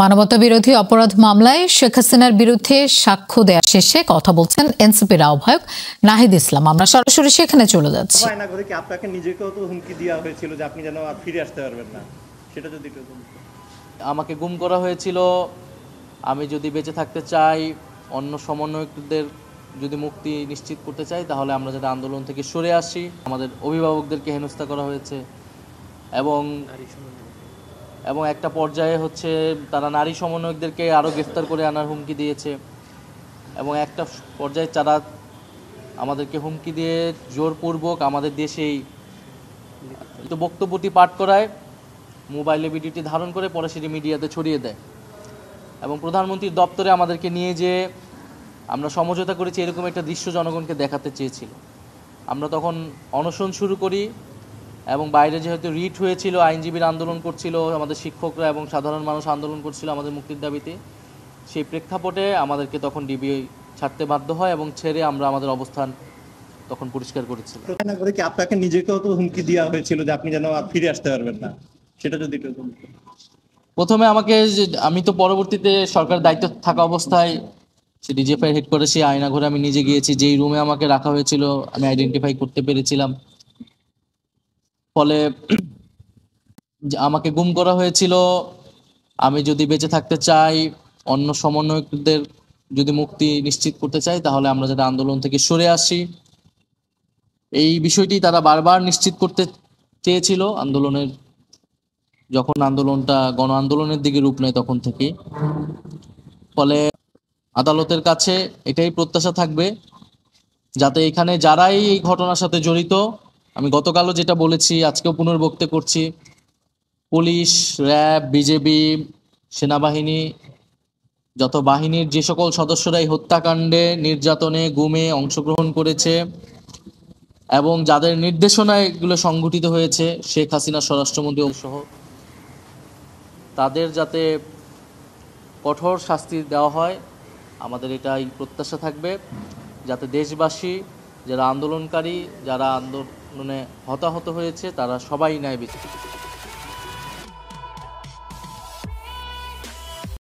মানবতাবিরোধী অপরাধ মামলায় শেখ হাসিনার বিরুদ্ধে সাক্ষ্য দেওয়া শেষে কথা বলছেন এনসিপির আহ্বায়ক নাহিদ ইসলাম। আমরা সরাসরি সেখানে চলে যাচ্ছি। আপনাকে নিজেকেও তো হুমকি দেওয়া হয়েছিল যে আপনি যেন আর ফিরে আসতে পারবেন না, সেটা যদি একটু। আমাকে গুম করা হয়েছিল। আমি যদি বেঁচে থাকতে চাই, অন্য সমন্বয়কদের যদি মুক্তি নিশ্চিত করতে চাই, তাহলে আমরা যাতে আন্দোলন থেকে সরে আসি। আমাদের অভিভাবকদেরকে হেনস্থা করা হয়েছে এবং একটা পর্যায়ে হচ্ছে তারা নারী সমন্বয়কদেরকে আরও গ্রেফতার করে আনার হুমকি দিয়েছে এবং একটা পর্যায়ে তারা আমাদেরকে হুমকি দিয়ে জোরপূর্বক আমাদের দেশেই বক্তব্যটি পাঠ করায়, মোবাইলে ভিডিওটি ধারণ করে পরে সেটি মিডিয়াতে ছড়িয়ে দেয় এবং প্রধানমন্ত্রীর দপ্তরে আমাদেরকে নিয়ে যে আমরা সমঝোতা করেছি এরকম একটা দৃশ্য জনগণকে দেখাতে চেয়েছিল। আমরা তখন অনশন শুরু করি এবং বাইরে যেহেতু রিট হয়েছিল, আইনজীবীর আন্দোলন করছিল, আমাদের শিক্ষকরা এবং সাধারণ মানুষ আন্দোলন করছিল আমাদের মুক্তির দাবিতে, সেই প্রেক্ষাপটে আমাদেরকে তখন ডিবি ছাড়তে বাধ্য হয় এবং ছেড়ে আমরা আমাদের অবস্থান তখন পরিষ্কার করেছিলাম। আপনাকে নিজেকেও তো হুমকি দেওয়া হয়েছিল যে আপনি যেন আর ফিরে আসতে পারবেন না, সেটা যদি একটু। প্রথমে আমি তো পরবর্তীতে সরকার দায়িত্ব থাকা অবস্থায় সে ডিজিএফআই হেডকোয়ার্টারে আয়নাঘরে আমি নিজে গিয়েছি, যেই রুমে আমাকে রাখা হয়েছিল আমি আইডেন্টিফাই করতে পেরেছিলাম। ফলে আমাকে গুম করা হয়েছিল। আমি যদি বেঁচে থাকতে চাই, অন্য সমন্বয়কদের যদি মুক্তি নিশ্চিত করতে চাই, তাহলে আমরা যাতে আন্দোলন থেকে সরে আসি। এই বিষয়টি তারা বারবার নিশ্চিত করতে চেয়েছিল যখন আন্দোলনটা গণ আন্দোলনের দিকে রূপ নেয় তখন থেকে। ফলে আদালতের কাছে এটাই প্রত্যাশা থাকবে যাতে এখানে যারাই এই ঘটনার সাথে জড়িত, আমি গতকালও যেটা বলেছি আজকেও পুনর্বক্ত করছি, পুলিশ, র্যাব, বিজেপি, সেনাবাহিনী, যত বাহিনীর যে সকল সদস্যরা এই হত্যাকাণ্ডে, নির্যাতনে, গুমে অংশগ্রহণ করেছে এবং যাদের নির্দেশনায় এগুলো সংঘটিত হয়েছে, শেখ হাসিনা স্বরাষ্ট্রমন্ত্রী সহ, তাদের যাতে কঠোর শাস্তি দেওয়া হয়। আমাদের এটাই প্রত্যাশা থাকবে যাতে দেশবাসী, যারা আন্দোলনকারী, যারা আন্দোলনে হতাহত হয়েছে, তারা সবাই ন্যায় বিচার।